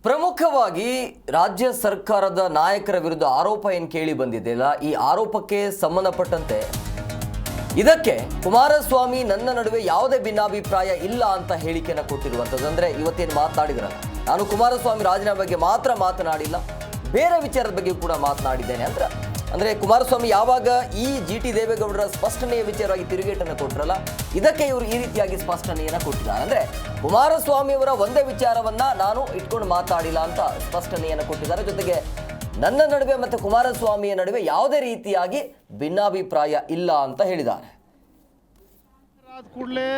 ಪ್ರಮುಖವಾಗಿ ರಾಜ್ಯ ಸರ್ಕಾರದ ನಾಯಕರ ವಿರುದ್ಧ ಆರೋಪ ಏನು ಕೇಳಿ ಬಂದಿದೆಯಲ್ಲ, ಈ ಆರೋಪಕ್ಕೆ ಸಂಬಂಧಪಟ್ಟಂತೆ ಇದಕ್ಕೆ ಕುಮಾರಸ್ವಾಮಿ ನನ್ನ ನಡುವೆ ಯಾವುದೇ ಭಿನ್ನಾಭಿಪ್ರಾಯ ಇಲ್ಲ ಅಂತ ಹೇಳಿಕೆಯನ್ನು ಕೊಟ್ಟಿರುವಂಥದ್ದು. ಅಂದರೆ ಇವತ್ತೇನು ಮಾತನಾಡಿದ್ರಲ್ಲ, ನಾನು ಕುಮಾರಸ್ವಾಮಿ ರಾಜೀನಾಮೆ ಬಗ್ಗೆ ಮಾತ್ರ ಮಾತನಾಡಿಲ್ಲ, ಬೇರೆ ವಿಚಾರದ ಬಗ್ಗೆ ಕೂಡ ಮಾತನಾಡಿದ್ದೇನೆ ಅಂದರೆ ಕುಮಾರಸ್ವಾಮಿ ಯಾವಾಗ ಈ GT ದೇವೇಗೌಡರ ಸ್ಪಷ್ಟನೆಯ ವಿಚಾರವಾಗಿ ತಿರುಗೇಟನ್ನು ಕೊಟ್ಟರಲ್ಲ, ಇದಕ್ಕೆ ಇವರು ಈ ರೀತಿಯಾಗಿ ಸ್ಪಷ್ಟನೆಯನ್ನು ಕೊಟ್ಟಿದ್ದಾರೆ. ಅಂದರೆ ಕುಮಾರಸ್ವಾಮಿಯವರ ಒಂದೇ ವಿಚಾರವನ್ನು ನಾನು ಇಟ್ಕೊಂಡು ಮಾತಾಡಿಲ್ಲ ಅಂತ ಸ್ಪಷ್ಟನೆಯನ್ನು ಕೊಟ್ಟಿದ್ದಾರೆ. ಜೊತೆಗೆ ನನ್ನ ನಡುವೆ ಮತ್ತು ಕುಮಾರಸ್ವಾಮಿಯ ನಡುವೆ ಯಾವುದೇ ರೀತಿಯಾಗಿ ಭಿನ್ನಾಭಿಪ್ರಾಯ ಇಲ್ಲ ಅಂತ ಹೇಳಿದ್ದಾರೆ. ಕೂಡಲೇ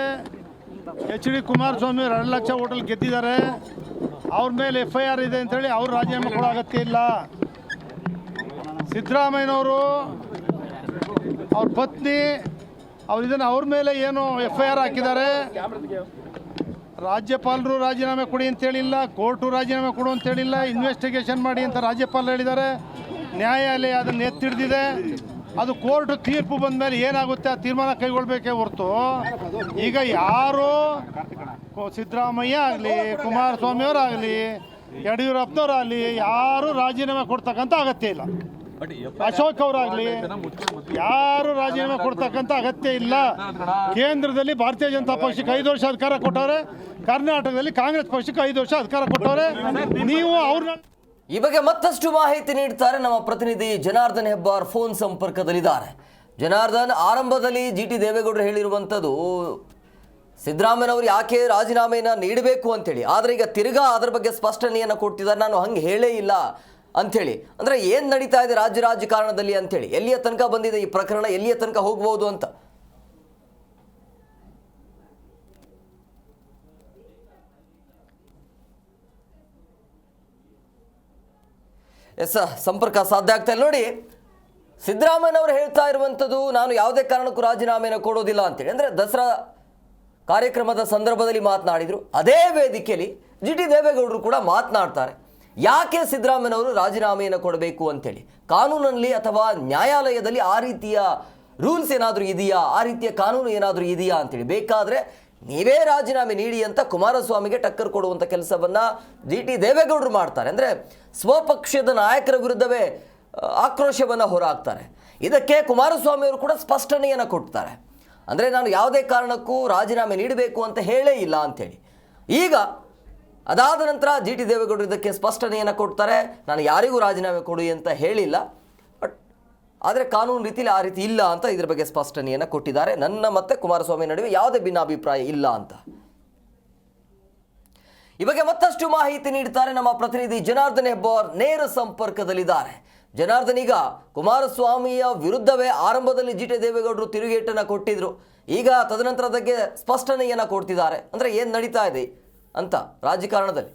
HD ಕುಮಾರಸ್ವಾಮಿ 2 ಲಕ್ಷ ಓಟಲ್ಲಿ ಗೆದ್ದಿದ್ದಾರೆ, ಅವ್ರ ಮೇಲೆ FIR ಇದೆ ಅಂತೇಳಿ ಅವ್ರು ರಾಜೀನಾಮೆ ಕೊಡೋ ಅಗತ್ಯ ಇಲ್ಲ. ಸಿದ್ದರಾಮಯ್ಯನವರು ಅವ್ರ ಪತ್ನಿ ಅವ್ರ ಮೇಲೆ ಏನು FIR ಹಾಕಿದ್ದಾರೆ, ರಾಜ್ಯಪಾಲರು ರಾಜೀನಾಮೆ ಕೊಡಿ ಅಂತೇಳಿಲ್ಲ, ಕೋರ್ಟು ರಾಜೀನಾಮೆ ಕೊಡು ಅಂತೇಳಿಲ್ಲ, ಇನ್ವೆಸ್ಟಿಗೇಷನ್ ಮಾಡಿ ಅಂತ ರಾಜ್ಯಪಾಲರು ಹೇಳಿದ್ದಾರೆ. ನ್ಯಾಯಾಲಯ ಅದನ್ನು ಎತ್ತಿಡ್ದಿದೆ. ಅದು ಕೋರ್ಟ್ ತೀರ್ಪು ಬಂದ ಮೇಲೆ ಏನಾಗುತ್ತೆ ಆ ತೀರ್ಮಾನ ಕೈಗೊಳ್ಳಬೇಕೇ ಹೊರತು ಈಗ ಯಾರು ಸಿದ್ದರಾಮಯ್ಯ ಆಗಲಿ, ಕುಮಾರಸ್ವಾಮಿಯವರಾಗಲಿ, ಯಡಿಯೂರಪ್ಪನವರಾಗಲಿ ಯಾರು ರಾಜೀನಾಮೆ ಕೊಡ್ತಕ್ಕಂಥ ಅಗತ್ಯ ಇಲ್ಲ. ಅಶೋಕ್ ಅವರಾಗಲಿ ಯಾರು ರಾಜೀನಾಮೆ ಕೊಡ್ತಕ್ಕಂಥ ಅಗತ್ಯ ಇಲ್ಲ. ಕೇಂದ್ರದಲ್ಲಿ ಭಾರತೀಯ ಜನತಾ ಪಕ್ಷಕ್ಕೆ 5 ವರ್ಷ ಅಧಿಕಾರ ಕೊಟ್ಟವ್ರೆ, ಕರ್ನಾಟಕದಲ್ಲಿ ಕಾಂಗ್ರೆಸ್ ಪಕ್ಷಕ್ಕೆ 5 ವರ್ಷ ಅಧಿಕಾರ ಕೊಟ್ಟವ್ರೆ. ನೀವು ಅವ್ರನ್ನ ಈ ಬಗ್ಗೆ ಮತ್ತಷ್ಟು ಮಾಹಿತಿ ನೀಡ್ತಾರೆ ನಮ್ಮ ಪ್ರತಿನಿಧಿ ಜನಾರ್ದನ್ ಹೆಬ್ಬಾರ್ ಫೋನ್ ಸಂಪರ್ಕದಲ್ಲಿದ್ದಾರೆ. ಜನಾರ್ದನ್, ಆರಂಭದಲ್ಲಿ GT ದೇವೇಗೌಡರು ಹೇಳಿರುವಂಥದ್ದು ಸಿದ್ದರಾಮಯ್ಯನವರು ಯಾಕೆ ರಾಜೀನಾಮೆಯನ್ನು ನೀಡಬೇಕು ಅಂತೇಳಿ, ಆದರೆ ಈಗ ತಿರ್ಗಾ ಅದರ ಬಗ್ಗೆ ಸ್ಪಷ್ಟನೆಯನ್ನು ಕೊಡ್ತಿದ್ದಾರೆ, ನಾನು ಹಂಗೆ ಹೇಳೇ ಇಲ್ಲ ಅಂಥೇಳಿ. ಅಂದರೆ ಏನು ನಡೀತಾ ಇದೆ ರಾಜಕಾರಣದಲ್ಲಿ ಅಂಥೇಳಿ, ಎಲ್ಲಿಯ ತನಕ ಬಂದಿದೆ ಈ ಪ್ರಕರಣ, ಎಲ್ಲಿಯ ತನಕ ಹೋಗ್ಬೋದು ಅಂತ? ಎಸ್, ಸಂಪರ್ಕ ಸಾಧ್ಯ ಆಗ್ತಾ ಇಲ್ಲ. ನೋಡಿ, ಸಿದ್ದರಾಮಯ್ಯನವರು ಹೇಳ್ತಾ ಇರುವಂಥದ್ದು ನಾನು ಯಾವುದೇ ಕಾರಣಕ್ಕೂ ರಾಜೀನಾಮೆಯನ್ನು ಕೊಡೋದಿಲ್ಲ ಅಂತೇಳಿ. ಅಂದರೆ ದಸರಾ ಕಾರ್ಯಕ್ರಮದ ಸಂದರ್ಭದಲ್ಲಿ ಮಾತನಾಡಿದರು, ಅದೇ ವೇದಿಕೆಯಲ್ಲಿ GT ದೇವೇಗೌಡರು ಕೂಡ ಮಾತನಾಡ್ತಾರೆ. ಯಾಕೆ ಸಿದ್ದರಾಮಯ್ಯನವರು ರಾಜೀನಾಮೆಯನ್ನು ಕೊಡಬೇಕು ಅಂತೇಳಿ, ಕಾನೂನಲ್ಲಿ ಅಥವಾ ನ್ಯಾಯಾಲಯದಲ್ಲಿ ಆ ರೀತಿಯ ರೂಲ್ಸ್ ಏನಾದರೂ ಇದೆಯಾ, ಆ ರೀತಿಯ ಕಾನೂನು ಏನಾದರೂ ಇದೆಯಾ ಅಂತೇಳಿ, ಬೇಕಾದರೆ ನೀವೇ ರಾಜೀನಾಮೆ ನೀಡಿ ಅಂತ ಕುಮಾರಸ್ವಾಮಿಗೆ ಟಕ್ಕರ್ ಕೊಡುವಂಥ ಕೆಲಸವನ್ನು GT ದೇವೇಗೌಡರು ಮಾಡ್ತಾರೆ. ಅಂದರೆ ಸ್ವಪಕ್ಷದ ನಾಯಕರ ವಿರುದ್ಧವೇ ಆಕ್ರೋಶವನ್ನು ಹೊರಹಾಕ್ತಾರೆ. ಇದಕ್ಕೆ ಕುಮಾರಸ್ವಾಮಿಯವರು ಕೂಡ ಸ್ಪಷ್ಟನೆಯನ್ನು ಕೊಡ್ತಾರೆ. ಅಂದರೆ ನಾನು ಯಾವುದೇ ಕಾರಣಕ್ಕೂ ರಾಜೀನಾಮೆ ನೀಡಬೇಕು ಅಂತ ಹೇಳೇ ಇಲ್ಲ ಅಂಥೇಳಿ. ಈಗ ಅದಾದ ನಂತರ GT ದೇವೇಗೌಡರು ಇದಕ್ಕೆ ಸ್ಪಷ್ಟನೆಯನ್ನು ಕೊಡ್ತಾರೆ, ನಾನು ಯಾರಿಗೂ ರಾಜೀನಾಮೆ ಕೊಡಿ ಅಂತ ಹೇಳಿಲ್ಲ, ಬಟ್ ಆದರೆ ಕಾನೂನು ರೀತಿಯಲ್ಲಿ ಆ ರೀತಿ ಇಲ್ಲ ಅಂತ ಇದ್ರ ಬಗ್ಗೆ ಸ್ಪಷ್ಟನೆಯನ್ನು ಕೊಟ್ಟಿದ್ದಾರೆ. ನನ್ನ ಮತ್ತು ಕುಮಾರಸ್ವಾಮಿ ನಡುವೆ ಯಾವುದೇ ಭಿನ್ನಾಭಿಪ್ರಾಯ ಇಲ್ಲ ಅಂತ. ಈ ಬಗ್ಗೆ ಮತ್ತಷ್ಟು ಮಾಹಿತಿ ನೀಡ್ತಾರೆ ನಮ್ಮ ಪ್ರತಿನಿಧಿ ಜನಾರ್ದನ್ ಹೆಬ್ಬಾರ್ ನೇರ ಸಂಪರ್ಕದಲ್ಲಿದ್ದಾರೆ. ಜನಾರ್ದನ್, ಈಗ ಕುಮಾರಸ್ವಾಮಿಯ ವಿರುದ್ಧವೇ ಆರಂಭದಲ್ಲಿ GT ದೇವೇಗೌಡರು ತಿರುಗೇಟನ್ನು ಕೊಟ್ಟಿದ್ರು, ಈಗ ತದನಂತರದಕ್ಕೆ ಸ್ಪಷ್ಟನೆಯನ್ನು ಕೊಡ್ತಿದ್ದಾರೆ. ಅಂದರೆ ಏನು ನಡೀತಾ ಇದೆ ಅಂತ ರಾಜಕಾರಣದಲ್ಲಿ?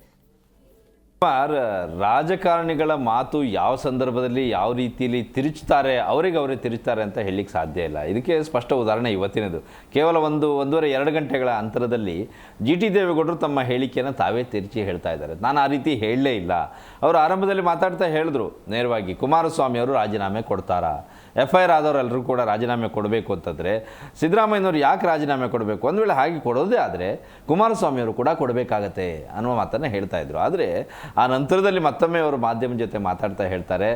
ರಾಜಕಾರಣಿಗಳ ಮಾತು ಯಾವ ಸಂದರ್ಭದಲ್ಲಿ ಯಾವ ರೀತಿಯಲ್ಲಿ ತಿರುಚುತ್ತಾರೆ, ಅವರೇ ತಿರುಚುತ್ತಾರೆ ಅಂತ ಹೇಳಲಿಕ್ಕೆ ಸಾಧ್ಯ ಇಲ್ಲ. ಇದಕ್ಕೆ ಸ್ಪಷ್ಟ ಉದಾಹರಣೆ ಇವತ್ತಿನದು. ಕೇವಲ 1.5-2 ಗಂಟೆಗಳ ಅಂತರದಲ್ಲಿ GT ದೇವೇಗೌಡರು ತಮ್ಮ ಹೇಳಿಕೆಯನ್ನು ತಾವೇ ತಿರುಚಿ ಹೇಳ್ತಾ ಇದ್ದಾರೆ. ನಾನು ಆ ರೀತಿ ಹೇಳಲೇ ಇಲ್ಲ. ಅವರು ಆರಂಭದಲ್ಲಿ ಮಾತಾಡ್ತಾ ಹೇಳಿದ್ರು ನೇರವಾಗಿ, ಕುಮಾರಸ್ವಾಮಿ ಅವರು ರಾಜೀನಾಮೆ ಕೊಡ್ತಾರಾ, FIR ಆದವರೆಲ್ಲರೂ ಕೂಡ ರಾಜೀನಾಮೆ ಕೊಡಬೇಕು ಅಂತಂದರೆ ಸಿದ್ದರಾಮಯ್ಯನವರು ಯಾಕೆ ರಾಜೀನಾಮೆ ಕೊಡಬೇಕು, ಒಂದು ವೇಳೆ ಹಾಗೆ ಕೊಡೋದೇ ಆದರೆ ಕುಮಾರಸ್ವಾಮಿಯವರು ಕೂಡ ಕೊಡಬೇಕಾಗತ್ತೆ ಅನ್ನುವ ಮಾತನ್ನು ಹೇಳ್ತಾ ಇದ್ರು. ಆದರೆ ಆ ನಂತರದಲ್ಲಿ ಮತ್ತೊಮ್ಮೆ ಅವರು ಮಾಧ್ಯಮ ಜೊತೆ ಮಾತಾಡ್ತಾ ಹೇಳ್ತಾರೆ,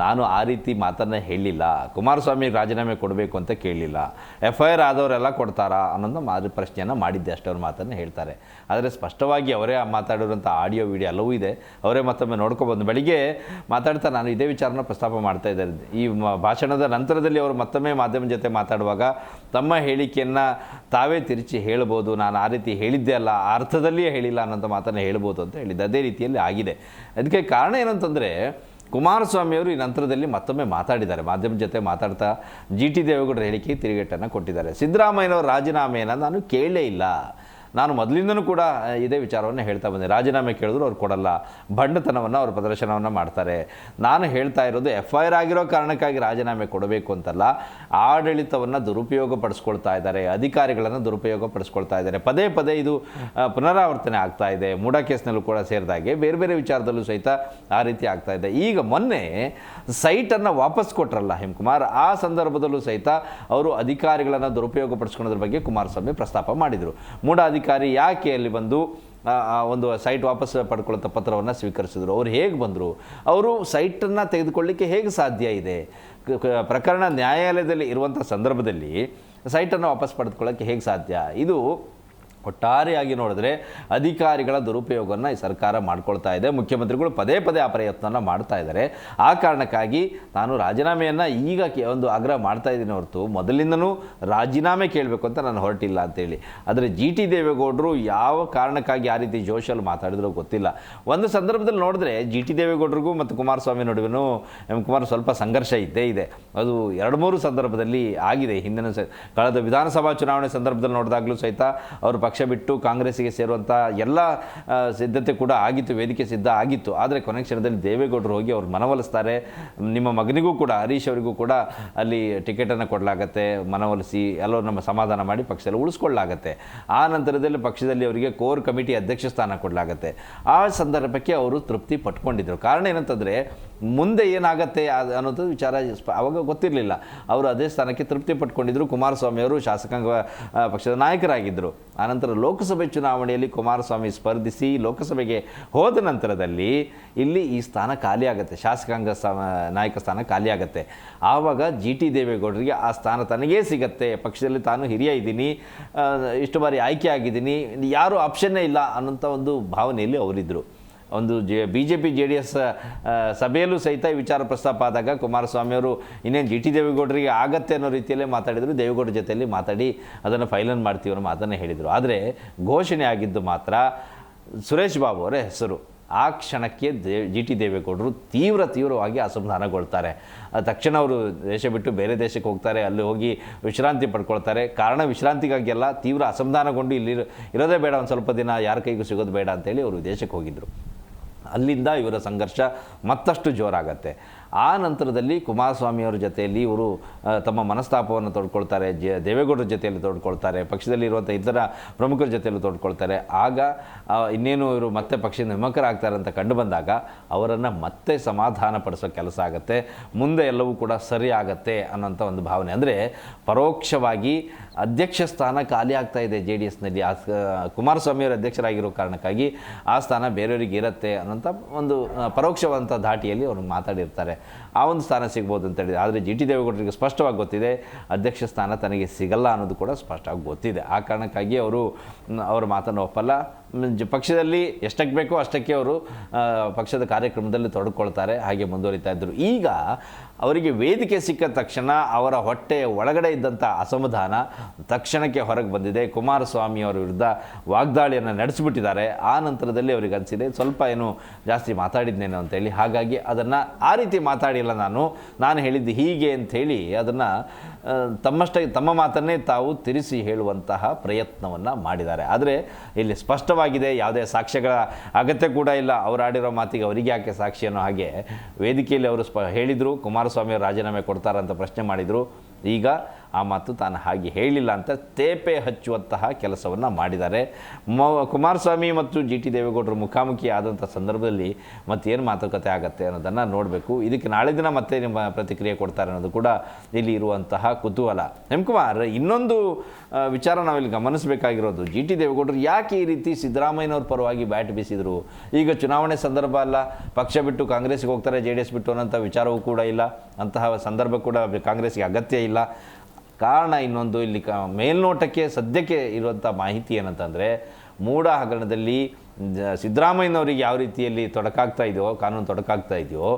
ನಾನು ಆ ರೀತಿ ಮಾತನ್ನು ಹೇಳಿಲ್ಲ, ಕುಮಾರಸ್ವಾಮಿ ರಾಜೀನಾಮೆ ಕೊಡಬೇಕು ಅಂತ ಕೇಳಲಿಲ್ಲ, FIR ಆದವರೆಲ್ಲ ಕೊಡ್ತಾರಾ ಅನ್ನೋದು ಪ್ರಶ್ನೆಯನ್ನು ಮಾಡಿದ್ದೆ ಅಷ್ಟೇ ಅವ್ರ ಮಾತನ್ನು ಹೇಳ್ತಾರೆ. ಆದರೆ ಸ್ಪಷ್ಟವಾಗಿ ಅವರೇ ಮಾತಾಡಿರುವಂಥ ಆಡಿಯೋ ವಿಡಿಯೋ ಎಲ್ಲವೂ ಇದೆ, ಅವರೇ ಮತ್ತೊಮ್ಮೆ ನೋಡ್ಕೊಬಂದು ಬೆಳಿಗ್ಗೆ ಮಾತಾಡ್ತಾ ನಾನು ಇದೇ ವಿಚಾರನ ಪ್ರಸ್ತಾಪ ಮಾಡ್ತಾ ಇದ್ದಾರೆ. ಈ ಭಾಷಣದ ನಂತರದಲ್ಲಿ ಅವರು ಮತ್ತೊಮ್ಮೆ ಮಾಧ್ಯಮ ಜೊತೆ ಮಾತಾಡುವಾಗ ತಮ್ಮ ಹೇಳಿಕೆಯನ್ನು ತಾವೇ ತಿರುಚಿ ಹೇಳ್ಬೋದು, ನಾನು ಆ ರೀತಿ ಹೇಳಿದ್ದೆ ಅಲ್ಲ, ಆ ಅರ್ಥದಲ್ಲಿಯೇ ಹೇಳಿಲ್ಲ ಅನ್ನೋಂಥ ಮಾತನ್ನು ಹೇಳ್ಬೋದು ಅಂತ ಹೇಳಿದ್ದೆ. ಅದೇ ರೀತಿಯಲ್ಲಿ ಆಗಿದೆ. ಅದಕ್ಕೆ ಕಾರಣ ಏನಂತಂದರೆ ಕುಮಾರಸ್ವಾಮಿಯವರು ಈ ನಂತರದಲ್ಲಿ ಮತ್ತೊಮ್ಮೆ ಮಾತಾಡಿದ್ದಾರೆ, ಮಾಧ್ಯಮ ಜೊತೆ ಮಾತಾಡ್ತಾ GT ದೇವೇಗೌಡರ ಹೇಳಿಕೆಗೆ ತಿರುಗೇಟನ್ನು ಕೊಟ್ಟಿದ್ದಾರೆ. ಸಿದ್ದರಾಮಯ್ಯನವರ ರಾಜೀನಾಮೆಯನ್ನು ನಾನು ಕೇಳಲೇ ಇಲ್ಲ, ನಾನು ಮೊದಲಿಂದನೂ ಕೂಡ ಇದೇ ವಿಚಾರವನ್ನು ಹೇಳ್ತಾ ಬಂದೆ, ರಾಜೀನಾಮೆ ಕೇಳಿದ್ರು ಅವ್ರು ಕೊಡಲ್ಲ, ಬಂಡತನವನ್ನು ಅವ್ರ ಪ್ರದರ್ಶನವನ್ನು ಮಾಡ್ತಾರೆ. ನಾನು ಹೇಳ್ತಾ ಇರೋದು FIR ಆಗಿರೋ ಕಾರಣಕ್ಕಾಗಿ ರಾಜೀನಾಮೆ ಕೊಡಬೇಕು ಅಂತಲ್ಲ, ಆಡಳಿತವನ್ನು ದುರುಪಯೋಗ ಪಡಿಸ್ಕೊಳ್ತಾ ಇದ್ದಾರೆ, ಅಧಿಕಾರಿಗಳನ್ನು ದುರುಪಯೋಗ ಪಡಿಸ್ಕೊಳ್ತಾ ಇದ್ದಾರೆ. ಪದೇ ಪದೇ ಇದು ಪುನರಾವರ್ತನೆ ಆಗ್ತಾ ಇದೆ. ಮೂಡಾ ಕೇಸ್ನಲ್ಲೂ ಕೂಡ ಸೇರಿದಾಗೆ ಬೇರೆ ಬೇರೆ ವಿಚಾರದಲ್ಲೂ ಸಹಿತ ಆ ರೀತಿ ಆಗ್ತಾ ಇದೆ. ಈಗ ಮೊನ್ನೆ ಸೈಟನ್ನು ವಾಪಸ್ ಕೊಟ್ರಲ್ಲ ಹೇಮಕುಮಾರ್, ಆ ಸಂದರ್ಭದಲ್ಲೂ ಸಹಿತ ಅವರು ಅಧಿಕಾರಿಗಳನ್ನು ದುರುಪಯೋಗ ಪಡಿಸ್ಕೊಳ್ಳೋದ್ರ ಬಗ್ಗೆ ಕುಮಾರಸ್ವಾಮಿ ಪ್ರಸ್ತಾಪ ಮಾಡಿದರು. ಮೂಡಾ ಅಧಿಕಾರಿ ಯಾಕೆ ಅಲ್ಲಿ ಬಂದು ಒಂದು ಸೈಟ್ ವಾಪಸ್ ಪಡ್ಕೊಳ್ಳೋ ಪತ್ರವನ್ನು ಸ್ವೀಕರಿಸಿದ್ರು. ಅವ್ರು ಹೇಗೆ ಬಂದರು, ಅವರು ಸೈಟನ್ನು ತೆಗೆದುಕೊಳ್ಳಿಕ್ಕೆ ಹೇಗೆ ಸಾಧ್ಯ ಇದೆ, ಪ್ರಕರಣ ನ್ಯಾಯಾಲಯದಲ್ಲಿ ಇರುವಂಥ ಸಂದರ್ಭದಲ್ಲಿ ಸೈಟನ್ನು ವಾಪಸ್ ಪಡೆದುಕೊಳ್ಳೋಕ್ಕೆ ಹೇಗೆ ಸಾಧ್ಯ? ಇದು ಒಟ್ಟಾರೆಯಾಗಿ ನೋಡಿದ್ರೆ ಅಧಿಕಾರಿಗಳ ದುರುಪಯೋಗವನ್ನು ಈ ಸರ್ಕಾರ ಮಾಡ್ಕೊಳ್ತಾ ಇದೆ. ಮುಖ್ಯಮಂತ್ರಿಗಳು ಪದೇ ಪದೇ ಆ ಪ್ರಯತ್ನವನ್ನು ಮಾಡ್ತಾ ಇದ್ದಾರೆ. ಆ ಕಾರಣಕ್ಕಾಗಿ ನಾನು ರಾಜೀನಾಮೆಯನ್ನು ಈಗ ಒಂದು ಆಗ್ರಹ ಮಾಡ್ತಾ ಇದ್ದೀನಿ ಹೊರತು ಮೊದಲಿಂದನೂ ರಾಜೀನಾಮೆ ಕೇಳಬೇಕು ಅಂತ ನಾನು ಹೊರಟಿಲ್ಲ ಅಂತೇಳಿ. ಆದರೆ GT ದೇವೇಗೌಡರು ಯಾವ ಕಾರಣಕ್ಕಾಗಿ ಆ ರೀತಿ ಜೋಶಲ್ಲಿ ಮಾತಾಡಿದ್ರು ಗೊತ್ತಿಲ್ಲ. ಒಂದು ಸಂದರ್ಭದಲ್ಲಿ ನೋಡಿದ್ರೆ GT ದೇವೇಗೌಡರಿಗೂ ಮತ್ತು ಕುಮಾರಸ್ವಾಮಿ ನಡುವೆನೂ ಕುಮಾರ್ ಸ್ವಲ್ಪ ಸಂಘರ್ಷ ಇದ್ದೇ ಇದೆ. ಅದು 2-3 ಸಂದರ್ಭದಲ್ಲಿ ಆಗಿದೆ. ಹಿಂದಿನ ಕಳೆದ ವಿಧಾನಸಭಾ ಚುನಾವಣೆ ಸಂದರ್ಭದಲ್ಲಿ ನೋಡಿದಾಗಲೂ ಸಹಿತ ಅವರು ಪಕ್ಷ ಬಿಟ್ಟು ಕಾಂಗ್ರೆಸ್ಸಿಗೆ ಸೇರುವಂಥ ಎಲ್ಲ ಸಿದ್ಧತೆ ಕೂಡ ಆಗಿತ್ತು, ವೇದಿಕೆ ಸಿದ್ಧ ಆಗಿತ್ತು. ಆದರೆ ಕೊನೆ ಕ್ಷಣದಲ್ಲಿ ದೇವೇಗೌಡರು ಹೋಗಿ ಅವ್ರು ಮನವೊಲಿಸ್ತಾರೆ. ನಿಮ್ಮ ಮಗನಿಗೂ ಕೂಡ, ಹರೀಶ್ ಅವರಿಗೂ ಕೂಡ ಅಲ್ಲಿ ಟಿಕೆಟನ್ನು ಕೊಡಲಾಗತ್ತೆ, ಮನವೊಲಿಸಿ ಎಲ್ಲೋ ನಮ್ಮ ಸಮಾಧಾನ ಮಾಡಿ ಪಕ್ಷದಲ್ಲಿ ಉಳಿಸ್ಕೊಳ್ಳಾಗತ್ತೆ. ಆ ನಂತರದಲ್ಲಿ ಪಕ್ಷದಲ್ಲಿ ಅವರಿಗೆ ಕೋರ್ ಕಮಿಟಿ ಅಧ್ಯಕ್ಷ ಸ್ಥಾನ ಕೊಡಲಾಗತ್ತೆ. ಆ ಸಂದರ್ಭಕ್ಕೆ ಅವರು ತೃಪ್ತಿ ಪಟ್ಕೊಂಡಿದ್ದರು. ಕಾರಣ ಏನಂತಂದರೆ ಮುಂದೆ ಏನಾಗತ್ತೆ ಅನ್ನೋದು ವಿಚಾರ ಆವಾಗ ಗೊತ್ತಿರಲಿಲ್ಲ. ಅವರು ಅದೇ ಸ್ಥಾನಕ್ಕೆ ತೃಪ್ತಿ ಪಟ್ಕೊಂಡಿದ್ದರು. ಕುಮಾರಸ್ವಾಮಿ ಅವರು ಶಾಸಕಾಂಗ ಪಕ್ಷದ ನಾಯಕರಾಗಿದ್ದರು. ಆನಂತರ ಲೋಕಸಭೆ ಚುನಾವಣೆಯಲ್ಲಿ ಕುಮಾರಸ್ವಾಮಿ ಸ್ಪರ್ಧಿಸಿ ಲೋಕಸಭೆಗೆ ಹೋದ ನಂತರದಲ್ಲಿ ಇಲ್ಲಿ ಈ ಸ್ಥಾನ ಖಾಲಿ ಆಗುತ್ತೆ, ಶಾಸಕಾಂಗ ನಾಯಕ ಸ್ಥಾನ ಖಾಲಿ ಆಗುತ್ತೆ. ಆವಾಗ GT ದೇವೇಗೌಡರಿಗೆ ಆ ಸ್ಥಾನ ತನಗೇ ಸಿಗತ್ತೆ. ಪಕ್ಷದಲ್ಲಿ ತಾನು ಹಿರಿಯ ಇದ್ದೀನಿ, ಇಷ್ಟು ಬಾರಿ ಆಯ್ಕೆ ಆಗಿದ್ದೀನಿ, ಯಾರೂ ಆಪ್ಷನ್ನೇ ಇಲ್ಲ ಅನ್ನೋಂಥ ಒಂದು ಭಾವನೆಯಲ್ಲಿ ಅವರಿದ್ದರು. ಒಂದು BJP JDS ಸಭೆಯಲ್ಲೂ ಸಹಿತ ಈ ವಿಚಾರ ಪ್ರಸ್ತಾಪ ಆದಾಗ ಕುಮಾರಸ್ವಾಮಿ ಅವರು ಇನ್ನೇನು GT ದೇವೇಗೌಡರಿಗೆ ಆಗತ್ತೆ ಅನ್ನೋ ರೀತಿಯಲ್ಲೇ ಮಾತಾಡಿದರು. ದೇವೇಗೌಡರ ಜೊತೆಯಲ್ಲಿ ಮಾತಾಡಿ ಅದನ್ನು ಫೈಲನ್ ಮಾಡ್ತೀವಿ ಅನ್ನೋ ಮಾತನ್ನೇ ಹೇಳಿದರು. ಆದರೆ ಘೋಷಣೆ ಆಗಿದ್ದು ಮಾತ್ರ ಸುರೇಶ್ ಬಾಬು ಅವರ ಹೆಸರು. ಆ ಕ್ಷಣಕ್ಕೆ GT ದೇವೇಗೌಡರು ತೀವ್ರವಾಗಿ ಅಸಮಾಧಾನಗೊಳ್ತಾರೆ. ತಕ್ಷಣ ಅವರು ದೇಶ ಬಿಟ್ಟು ಬೇರೆ ದೇಶಕ್ಕೆ ಹೋಗ್ತಾರೆ, ಅಲ್ಲಿ ಹೋಗಿ ವಿಶ್ರಾಂತಿ ಪಡ್ಕೊಳ್ತಾರೆ. ಕಾರಣ ವಿಶ್ರಾಂತಿಗಾಗಿ ಅಲ್ಲ, ತೀವ್ರ ಅಸಮಾಧಾನಗೊಂಡು ಇಲ್ಲಿ ಇರೋದೇ ಬೇಡ, ಒಂದು ಸ್ವಲ್ಪ ದಿನ ಯಾರ ಕೈಗೂ ಸಿಗೋದು ಬೇಡ ಅಂತೇಳಿ ಅವರು ವಿದೇಶಕ್ಕೆ ಹೋಗಿದ್ದರು. ಅಲ್ಲಿಂದ ಇವರ ಸಂಘರ್ಷ ಮತ್ತಷ್ಟು ಜೋರಾಗತ್ತೆ. ಆ ನಂತರದಲ್ಲಿ ಕುಮಾರಸ್ವಾಮಿಯವರ ಜೊತೆಯಲ್ಲಿ ಇವರು ತಮ್ಮ ಮನಸ್ತಾಪವನ್ನು ತೊಡ್ಕೊಳ್ತಾರೆ, ದೇವೇಗೌಡರ ಜೊತೆಯಲ್ಲಿ ತೊಡ್ಕೊಳ್ತಾರೆ, ಪಕ್ಷದಲ್ಲಿರುವಂಥ ಇತರ ಪ್ರಮುಖರ ಜೊತೆಯಲ್ಲಿ ತೊಡ್ಕೊಳ್ತಾರೆ. ಆಗ ಇನ್ನೇನು ಇವರು ಮತ್ತೆ ಪಕ್ಷದಿಂದ ವಿಮುಖರಾಗ್ತಾರೆ ಅಂತ ಕಂಡು ಬಂದಾಗ ಅವರನ್ನು ಮತ್ತೆ ಸಮಾಧಾನ ಪಡಿಸೋ ಕೆಲಸ ಆಗುತ್ತೆ. ಮುಂದೆ ಎಲ್ಲವೂ ಕೂಡ ಸರಿ ಆಗತ್ತೆ ಅನ್ನೋಂಥ ಒಂದು ಭಾವನೆ. ಅಂದರೆ ಪರೋಕ್ಷವಾಗಿ ಅಧ್ಯಕ್ಷ ಸ್ಥಾನ ಖಾಲಿ ಆಗ್ತಾ ಇದೆ JDSನಲ್ಲಿ. ಕುಮಾರಸ್ವಾಮಿಯವರು ಅಧ್ಯಕ್ಷರಾಗಿರೋ ಕಾರಣಕ್ಕಾಗಿ ಆ ಸ್ಥಾನ ಬೇರೆಯವರಿಗೆ ಇರುತ್ತೆ ಅನ್ನೋಂಥ ಒಂದು ಪರೋಕ್ಷವಾದಂಥ ಧಾಟಿಯಲ್ಲಿ ಅವರು ಮಾತಾಡಿರ್ತಾರೆ. ಆ ಒಂದು ಸ್ಥಾನ ಸಿಗ್ಬೋದು ಅಂತೇಳಿ. ಆದರೆ GT ದೇವೇಗೌಡರಿಗೆ ಸ್ಪಷ್ಟವಾಗಿ ಗೊತ್ತಿದೆ ಅಧ್ಯಕ್ಷ ಸ್ಥಾನ ತನಗೆ ಸಿಗಲ್ಲ ಅನ್ನೋದು ಕೂಡ ಸ್ಪಷ್ಟವಾಗಿ ಗೊತ್ತಿದೆ. ಆ ಕಾರಣಕ್ಕಾಗಿ ಅವರು ಅವರ ಮಾತನ್ನು ಒಪ್ಪಲ್ಲ. ಪಕ್ಷದಲ್ಲಿ ಎಷ್ಟಕ್ಕೆ ಬೇಕೋ ಅಷ್ಟಕ್ಕೆ ಅವರು ಪಕ್ಷದ ಕಾರ್ಯಕ್ರಮದಲ್ಲಿ ತೊಡಕೊಳ್ತಾರೆ, ಹಾಗೆ ಮುಂದುವರಿತಾ ಇದ್ದರು. ಈಗ ಅವರಿಗೆ ವೇದಿಕೆ ಸಿಕ್ಕ ತಕ್ಷಣ ಅವರ ಹೊಟ್ಟೆಯ ಒಳಗಡೆ ಇದ್ದಂಥ ಅಸಮಾಧಾನ ತಕ್ಷಣಕ್ಕೆ ಹೊರಗೆ ಬಂದಿದೆ. ಕುಮಾರಸ್ವಾಮಿ ಅವರ ವಿರುದ್ಧ ವಾಗ್ದಾಳಿಯನ್ನು ನಡೆಸಿಬಿಟ್ಟಿದ್ದಾರೆ. ಆ ನಂತರದಲ್ಲಿ ಅವರಿಗೆ ಅನಿಸಿದೆ ಸ್ವಲ್ಪ ಏನು ಜಾಸ್ತಿ ಮಾತಾಡಿದ್ನೇನೋ ಅಂತೇಳಿ. ಹಾಗಾಗಿ ಅದನ್ನು ಆ ರೀತಿ ಮಾತಾಡಿಲ್ಲ, ನಾನು ಹೇಳಿದ್ದು ಹೀಗೆ ಅಂಥೇಳಿ ಅದನ್ನು ತಮ್ಮ ಮಾತನ್ನೇ ತಾವು ತಿರುಸಿ ಹೇಳುವಂತಹ ಪ್ರಯತ್ನವನ್ನು ಮಾಡಿದ್ದಾರೆ. ಆದರೆ ಇಲ್ಲಿ ಸ್ಪಷ್ಟವಾಗಿದೆ, ಯಾವುದೇ ಸಾಕ್ಷ್ಯಗಳ ಅಗತ್ಯ ಕೂಡ ಇಲ್ಲ. ಅವರು ಆಡಿರೋ ಮಾತಿಗೆ ಅವರಿಗೆ ಯಾಕೆ ಸಾಕ್ಷಿ ಅನ್ನೋ ಹಾಗೆ ವೇದಿಕೆಯಲ್ಲಿ ಅವರು ಹೇಳಿದರು. ಕುಮಾರಸ್ವಾಮಿ ಅವರು ರಾಜೀನಾಮೆ ಕೊಡ್ತಾರಂತ ಪ್ರಶ್ನೆ ಮಾಡಿದರು. ಈಗ ಆ ಮಾತು ತಾನು ಹಾಗೆ ಹೇಳಿಲ್ಲ ಅಂತ ತೇಪೆ ಹಚ್ಚುವಂತಹ ಕೆಲಸವನ್ನು ಮಾಡಿದ್ದಾರೆ. ಕುಮಾರಸ್ವಾಮಿ ಮತ್ತು GT ದೇವೇಗೌಡರು ಮುಖಾಮುಖಿ ಆದಂಥ ಸಂದರ್ಭದಲ್ಲಿ ಮತ್ತೇನು ಮಾತುಕತೆ ಆಗುತ್ತೆ ಅನ್ನೋದನ್ನು ನೋಡಬೇಕು. ಇದಕ್ಕೆ ನಾಳೆ ದಿನ ಮತ್ತೆ ನಿಮ್ಮ ಪ್ರತಿಕ್ರಿಯೆ ಕೊಡ್ತಾರೆ ಅನ್ನೋದು ಕೂಡ ಇಲ್ಲಿ ಇರುವಂತಹ ಕುತೂಹಲ. ಕುಮಾರ್, ಇನ್ನೊಂದು ವಿಚಾರ ನಾವಿಲ್ಲಿ ಗಮನಿಸಬೇಕಾಗಿರೋದು, GT ದೇವೇಗೌಡರು ಯಾಕೆ ಈ ರೀತಿ ಸಿದ್ದರಾಮಯ್ಯನವ್ರ ಪರವಾಗಿ ಬ್ಯಾಟ್ ಬೀಸಿದರು? ಈಗ ಚುನಾವಣೆ ಸಂದರ್ಭ ಅಲ್ಲ, ಪಕ್ಷ ಬಿಟ್ಟು ಕಾಂಗ್ರೆಸ್ಗೆ ಹೋಗ್ತಾರೆ, JDS ಬಿಟ್ಟು ಅನ್ನೋಂಥ ವಿಚಾರವೂ ಕೂಡ ಇಲ್ಲ, ಅಂತಹ ಸಂದರ್ಭ ಕೂಡ ಕಾಂಗ್ರೆಸ್ಗೆ ಅಗತ್ಯ ಇಲ್ಲ. ಕಾರಣ ಇನ್ನೊಂದು, ಇಲ್ಲಿ ಮೇಲ್ನೋಟಕ್ಕೆ ಸದ್ಯಕ್ಕೆ ಇರುವಂಥ ಮಾಹಿತಿ ಏನಂತಂದರೆ, ಮೂಡ ಹಗರಣದಲ್ಲಿ ಸಿದ್ದರಾಮಯ್ಯನವರಿಗೆ ಯಾವ ರೀತಿಯಲ್ಲಿ ತೊಡಕಾಗ್ತಾ ಇದೆಯೋ, ಕಾನೂನು ತೊಡಕಾಗ್ತಾ ಇದೆಯೋ,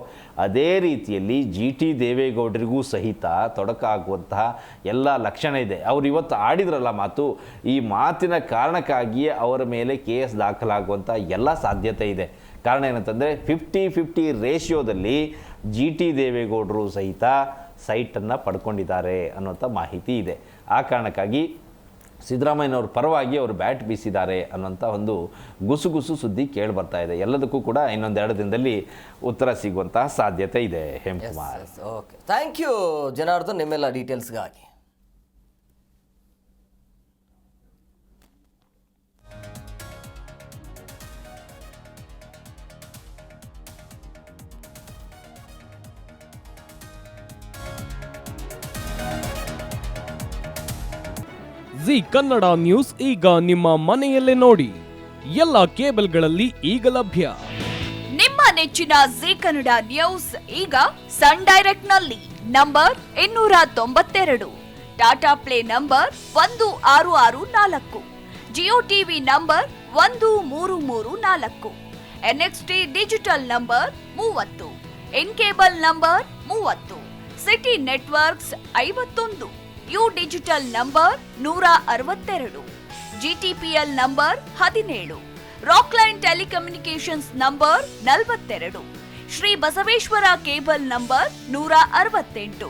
ಅದೇ ರೀತಿಯಲ್ಲಿ GT ದೇವೇಗೌಡರಿಗೂ ಸಹಿತ ತೊಡಕಾಗುವಂತಹ ಎಲ್ಲ ಲಕ್ಷಣ ಇದೆ. ಅವರು ಇವತ್ತು ಆಡಿದ್ರಲ್ಲ ಮಾತು, ಈ ಮಾತಿನ ಕಾರಣಕ್ಕಾಗಿಯೇ ಅವರ ಮೇಲೆ ಕೇಸ್ ದಾಖಲಾಗುವಂಥ ಎಲ್ಲ ಸಾಧ್ಯತೆ ಇದೆ. ಕಾರಣ ಏನಂತಂದರೆ 50-50 ರೇಷಿಯೋದಲ್ಲಿ GT ದೇವೇಗೌಡರು ಸಹಿತ ಸೈಟನ್ನು ಪಡ್ಕೊಂಡಿದ್ದಾರೆ ಅನ್ನೋಂಥ ಮಾಹಿತಿ ಇದೆ. ಆ ಕಾರಣಕ್ಕಾಗಿ ಸಿದ್ದರಾಮಯ್ಯನವ್ರ ಪರವಾಗಿ ಅವರು ಬ್ಯಾಟ್ ಬೀಸಿದ್ದಾರೆ ಅನ್ನೋಂಥ ಒಂದು ಗುಸುಗುಸು ಸುದ್ದಿ ಕೇಳಿ ಬರ್ತಾ ಇದೆ. ಎಲ್ಲದಕ್ಕೂ ಕೂಡ ಇನ್ನೊಂದೆರಡು ದಿನದಲ್ಲಿ ಉತ್ತರ ಸಿಗುವಂತಹ ಸಾಧ್ಯತೆ ಇದೆ. Hemakumar, okay, thank you Janardhan ನಿಮ್ಮೆಲ್ಲ ಡೀಟೇಲ್ಸ್ಗಾಗಿ. ಜಿ ಕನ್ನಡ ನ್ಯೂಸ್ ಈಗ ನಿಮ್ಮ ಮನೆಯಲ್ಲೇ ನೋಡಿ. ಎಲ್ಲ ಕೇಬಲ್ಗಳಲ್ಲಿ ಈಗ ಲಭ್ಯ. ನಿಮ್ಮ ನೆಚ್ಚಿನ ಜೀ ಕನ್ನಡ ನ್ಯೂಸ್ ಈಗ ಸನ್ ಡೈರೆಕ್ಟ್ ನಲ್ಲಿ number 292, Tata play number 1664, Jio TV number 1334, NXT digital number 30, in cable number 30, city networks 51, U digital number 162, GTPL number 17, Rockline telecommunications number 42, Shri Basaveshwara cable number 168,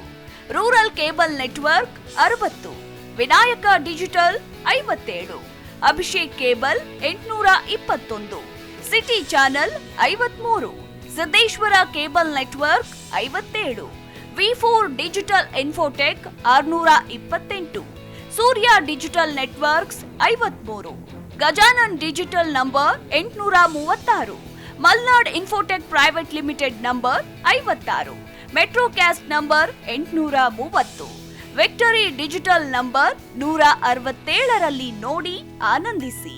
rural cable network 60, Vinayaka digital 57, Abhishek cable 821, city channel 53, Siddeshwara cable network 57, V4 digital Infotech 628, Surya digital networks 53, Gajanan digital number 836, Malnad Infotech Private Limited number 56, Metrocast number 830, Victory Digital number 167ರಲ್ಲಿ ನೋಡಿ ಆನಂದಿಸಿ.